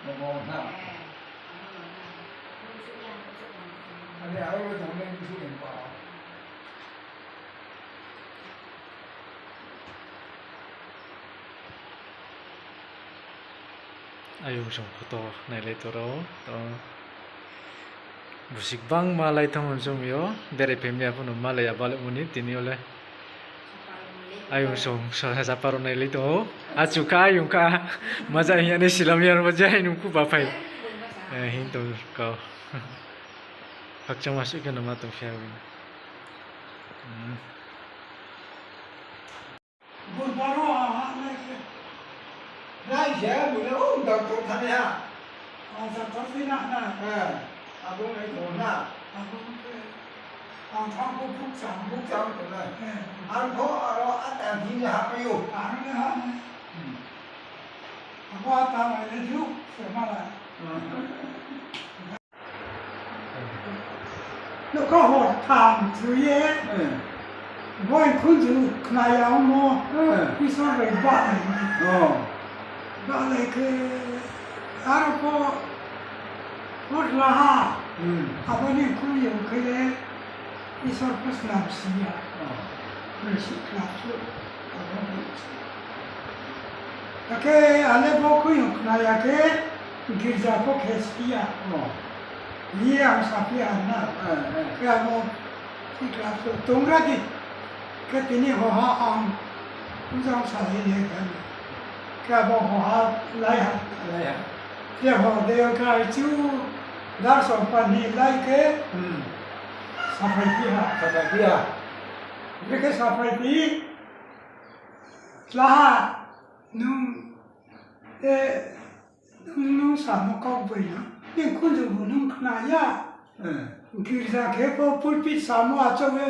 넘어오나. 아니 아이고 동네 미술인 봐. Ayun siyang foto na ito raw. To musik bang malay tang sum yo. Dari pemia pun malay abal unit tini oleh. Ayun siyang sa paro na ito. Acuka yung ka. Maja yan silam yan maja inung ku bapai. Hinto kau. Hakcang masuk ke nama tu fiawin. Burbaro Nay sẽ bữa nó đọc tục thành nha. Sa Torfina na. Aku này thốn na. Ang thang ko sang Buk trong tụi này. Ăn có đó ăn ăn gì là hấp yêu. Ang na ha. Ako ata ay leju sa mala. Nó có một thằng thứ ye. Voi kun ju knaya mo. Ki so re ba. Ba le ke arapo một là ha. Apa ni ku yo ke le isor pas lapsia. Mesik lapsu. Oke, ale boku yo knaya ke girja ko kestia. Iya sapi ana. Kamu si lapsu tungradi. Ke tini ho ha ang uzang sai le kan. Kamu ho ha lai ha. Dia ho deo kai chu dar so pani lai ke sampai dia. Sampai dia. Mereka sampai di lah nung sama kau punya. Yang kunjung nung kenaya. Kirja kepo pulpit sama aja we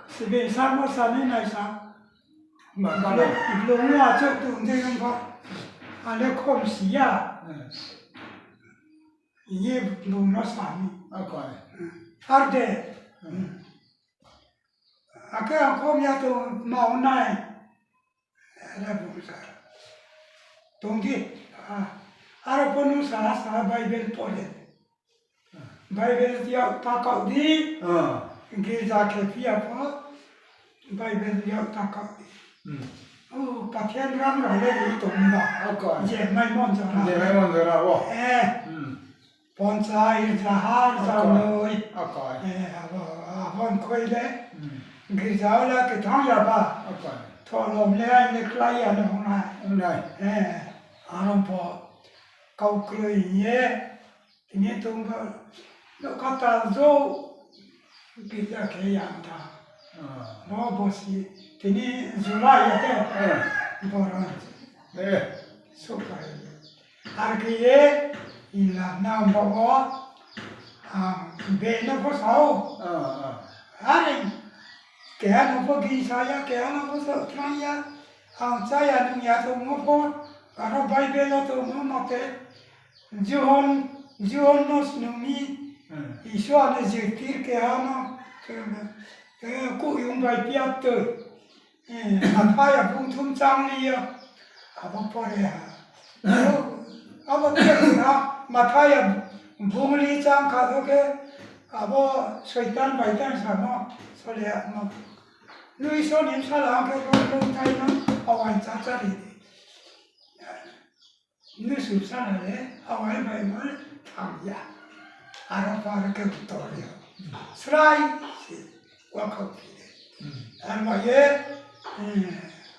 sebe sama sana nai sama. Makanya. Belum aja tu dengan kau. Ada komisia. Ini belum nasami. Okay. Arde. Aku komia tu mau naik. Ada besar. Tunggu. Ada pun salah Bible boleh. Bible dia tak kau di. Gereja kepi apa? Bible dia tak kau di. Oh, pakaian ram ada di tunggu. Okay. Je mai mon jara. Dia memang dah wah. Bonsai jahar jamoi. Okay. Abang koi le. Gereja la ke thang ya ba. Okay. Tolong le ai le klai ya le hona. Này. Aram po kau klai ye. Ini tunggu. Lo kata zo gereja ke yang ta. Mo bosi. Ini Julai ya te. Boran. Sukai. Harga ye. Ila nam bawa. Bena po sao. Hari. Kaya po gisaya, kaya po sa traya. Ang saya nung yato mo po. Karo Bible to mo mate. Juhon nos numi. Iswa na zikir kaya no. Kaya ku yung Bible to. Apaya pung tum chang niya. Apa po rea. Apa kaya mataya bungli chang kato ke. Apa syaitan baitan sama. Soalnya mau. Lui so nim salah ke belum tahu nak awal cacar ini. Lui susah le awal Bible thamya. Arab ke betul dia. Serai si wakau kiri. Arma ye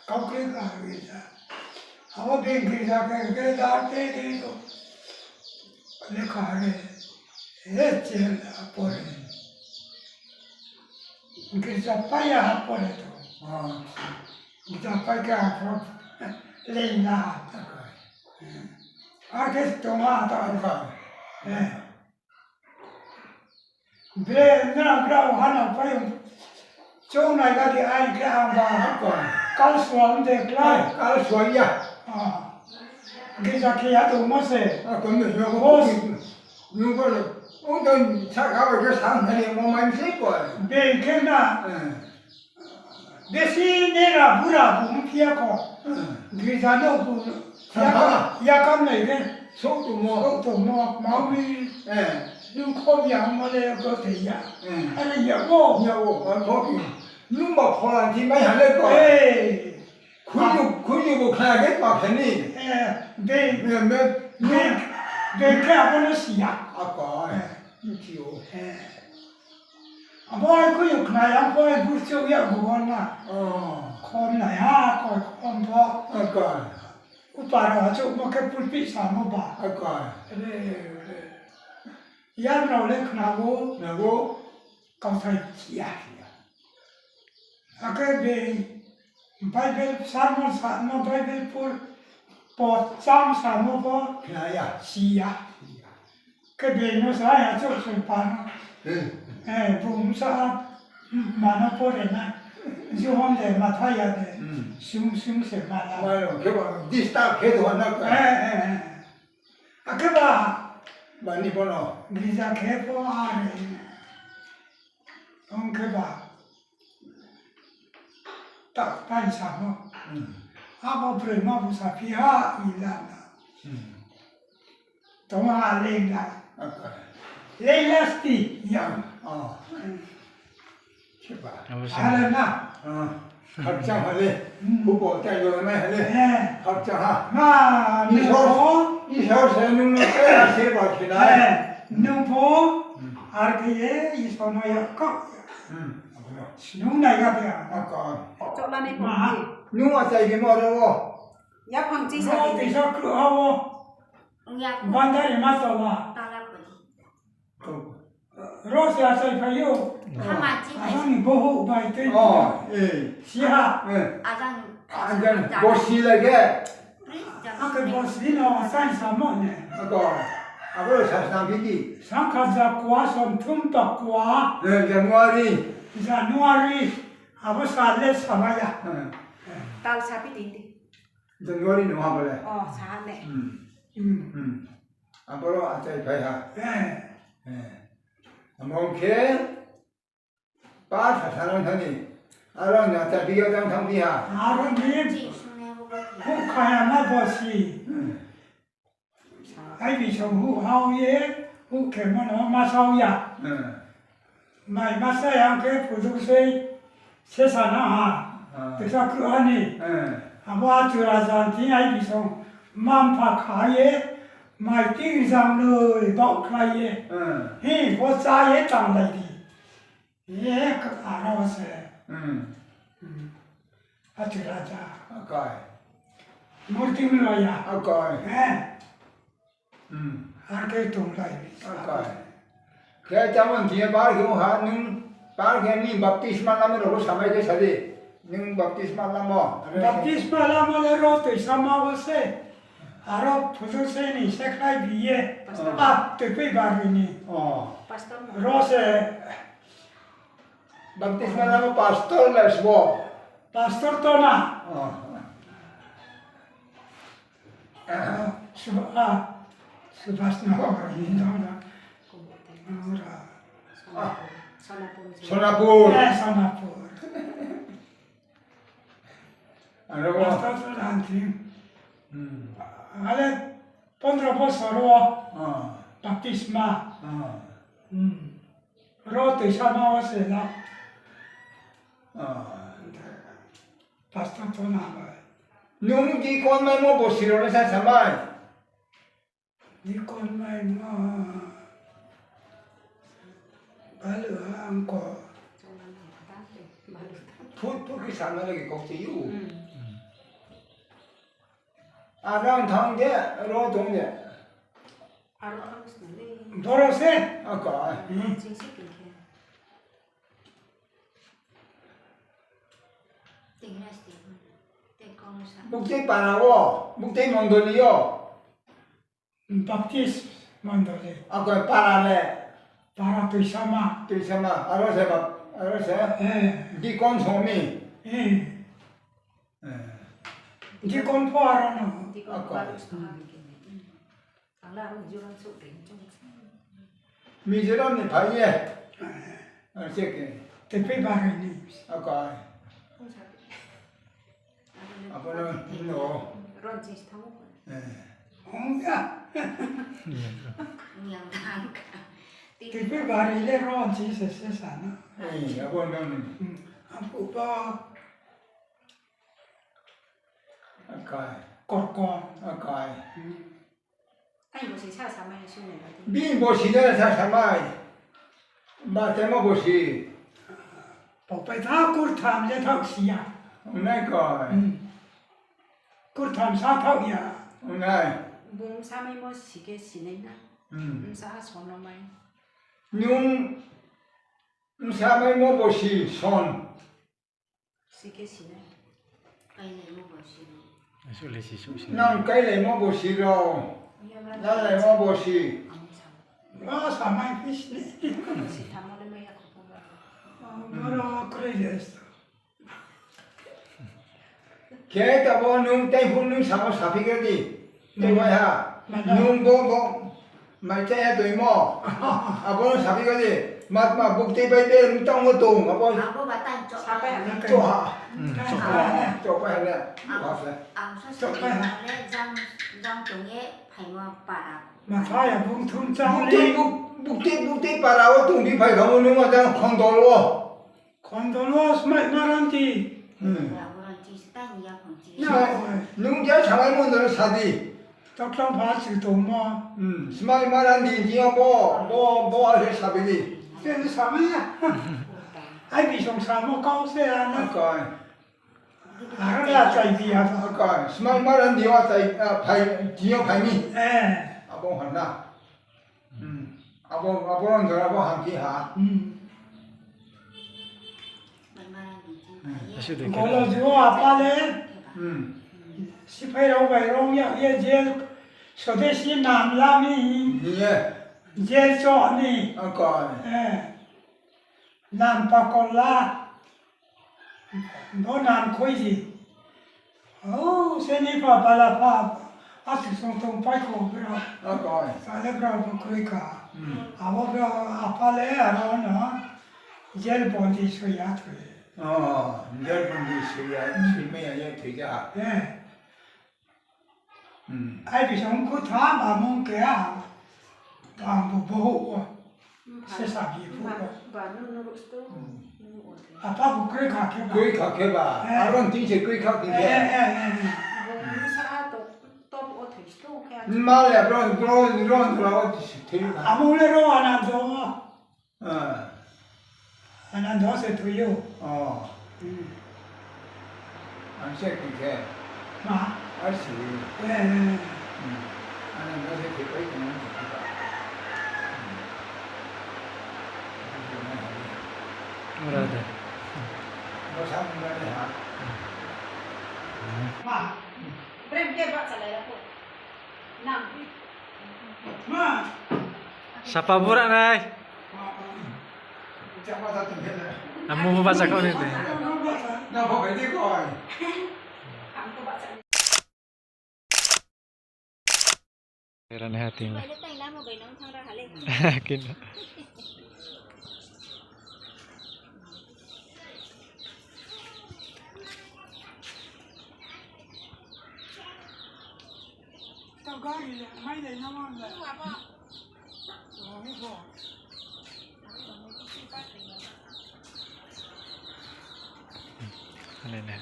kau kiri kari je. Awak bengkiri ke dar ke itu. Lekar cel apa ni. Kita payah apa itu? Kita payah apa? Lena. Agak tengah tak ada. Benar hana payah. Cuma nak di air ke hamba. Kau suam deklar. Kalau suaya. Kita kiat umase. Aku ni semua. Nunggu. Untuk cakap ke sana ni mau main siapa? Bengkena. Besi nera bura bumpiya ko. Gizano bu 약간 내게 속도 뭐 또 뭐 마음이 예. 눈 코비 안 몰래 그것이야. 예. 아니 여보. 여보 거기 눈만 보란 뒤만 할래 거. 에이. 근육 가게 막했니? 네. 몇 네 그냥 시야. 아까 유치요. 아빠 그 그냥 아빠 부쩍이야 그거나. 어. 콤나야 콤보. 아까 오빠가 좀 그 불빛 사모 봐. 아까 그래. 야노래 그나고 나고 가서지야. 아까 배 바이블 사모 사모 바이블 참 사모 봐. 그나야. 시야. 그 배노 사야 저쪽 봐. 봄사 많아 보래나. 지원대 맡아야 돼. 숭숭세 말아. 말로 개발 디스타 개도 하나 거. 아까 봐. 많이 보노. 리자 개포 아래. 그 봐. 딱 반사모. 아버 프레마 부사 피하 일란다. 동아 레일라. 아까 레일라스티 양. 개발. 아버님. 알았나? 합장할래. 후보 대결만 할래. 예. 합장하. 마 누포. 이 서세는 뭐야 세바키나. 누포. 아르케에 이소노야 거. 누나가 돼야. 아까 chỗ là này cũng gì 누가 자기 뭐라고? nhắc hoàng chi 너 sao thì 대서 그 하고 Nhạc 반다리 맞서봐. ta là của 로시아서 봐요. Tha mà chỉ phải 아니 보호 바이트. 예. 시하. 예. à rằng 안전 보시라게. 아까 보시노 산사모네. 아까 아버지 사상비기. 상카자 과선 툼박과 자누아리. 자누아리 아버살레 사마야. tao sao biết tin đi 자누아리 누가 볼래? sao này 앞으로 앉아 봐야. 예. 몽케 빠사 사는 thân 알아 나 비교장 상비야. 아론님 chị xuống nghe vô cái 후카야마 보시. 아이비 정후 하우예 후케모노 마사우야. 마이 마사야 그 부족세 세사나. 그래서 그 안에 아마 주라잔티 아이비송 만파카에 마이 띵상를 bak라에 히 보자에 장라이디 예그 알아서 아주라자 아까 물팅로야 아까 아르게 동라이비 아까 그 자면 뒤에 바르고 하는 바르게니 밥티스만 하면로 삼아게 살이 능 밥티스만 하면 바티스마라마레로 테사마오세 아로 부족세니 세크라이비에 아 뜻이 바르니 pastor 로세 밥티스만 하면 파스토르레스 뭐 파스토르 토나 수바스나가 인도나 ora 소나푸 sonapu 알고 pastoru nanti ale pondro posoro baptisma rote sama wasela pastor tona ba nung di con mai mo bosiro na sa samay di kon mai ma balu angko 푸 사람에게 꼭지요 아랑 당게 로 동게 aro không biết này borose 아까 chính sách kiểu kia tỉnh là tỉnh con sẵn 묵지 빠라고 묵지 몽돌리요 baptis mandole 아까 빠라네 para pisama 뜻이마 알아서 디콘 소미 di kon poarano thì con qua lúc sau mình kiểu này thằng là mình vô ăn sụp đến trong 미즈람니 바이에 알세게 tepe barini 아까 không sao 아빠는 너 ร้อนจีทั้งหมด Onga. เมียงทางค่ะ Tipe vari le ronci se sana. เอ้ยอาบอนนั่น Apu pa อากาย korkon. อากาย ไอ้บุษชาสามัญชื่อไหนล่ะที่ บีบ่สิได้ถ้าทำไมมาแต่มาบ่สิ Popai tha kur tham le thak sia. นั่นก่อน Kur tham sa thak ya. นั่น บุ้งสามัญมั่วสิเกสิเนี่ยนะบุ้งสาสอนเราไหม นุ่งสามัยมาบ่สิสอน สิเกสิเนี่ย ไปเลยลูกบอกสิ ช่วยเลยสิช่วยสิ นั่งไกลเลยมาบ่สิเรานั่นเลยมาบ่สิ Wa sa mai fish ne. สิทำอะไรไม่อยากพูดว่า Mara kredes. แค่ตะบ่นุ่งแต่หุ่นนุ่งสามสาพิกดิได้ว่าฮะนุ่งบ่ไม่ใช่ตัวหม้ออาบ่สาพิกดิมาบุกที่ไปเด้นุ่งต้องมาตุงอาบ่ เอาพวกบ้านตั้งโจ๊ะ ชาไปอ่ะ จ่อจ่อไปแล้วว่าซะ เอาสักสิ่งมาแล้วจังตรงนี้ไผ่มาป่า Ma tha ya bung thun บุ chang กที่ li. บุกที่ปาราตุงที่ไปเขานุ่งมาจังคอนโดโล Kondolos mai naranti. เราเราจีสตั้งยาของจี นุ่งจะชาวมุนเดอสาดี Tak lang pa si to mo. สมัยมารันดีจีบ่อะไรสาบิดี Ken sa ma ya. Ai bi song sa mo kau se อา ana. กาย Ara la chai bi ya. อาการสมัยมารันดีว่าใจไผ่จีเอาไผ่นี่ Eh. อาบงหันนะอาบงนั่นเดี๋ยวอาบงหันที่หา มันมาดีจี ช่วยเด็ก Ko lo jo apa le. Si phai ro bai rong ya ye je. So de si nam la mi. นี่ Je cho ni. อาการ Eh. Nam pa ko la. No nam khoi ji. Oh, se ni pa pa la pa. Ati song tong pai ko bra. อาการ Sa le bra ko koi ka. Abo bra apa le aro na. Jel bon di so ya tu. อ๋อเดี๋ยวมันดีสิยาสิไม่ยังยังถือจ้า Eh. Ai bi song ko tha ma mong ke a. Bang bu bo. Se sa bi bu. บ้านนู้นรู้สึกนู้นอด Apa bu koi ka ke กุ ba. ยขาแค่บ่าอารมณ์ที่จะกุยขาที่แค่ บุ้งสาต้มอดถึงตู้แค่ มาแล้วร้อนเราถือ Among le ro anan do. อ่า Anan do se tu yo. อ๋ออันเช็คแค่ Ma. อันสิ Eh. อันนั้นก็จะถือไปตรงนั้นถือไป อะไรเด็ก เราทำอะไรฮะ Ma. เริ่มเก็บว่าจะอะไรแล้วพวกนั่ง Ma. siapa burak nai จะมาทำยังไง kamu baca kau ni deh น้าพอไปที่ก่อน ทำตัวบ้าจะ heran hati ไป lah เลือกตั้งแล้วมาไปน้องทางราคาเล็ก kin Tao gari le. Mai le na ma le. Oh, ni bo. ini nih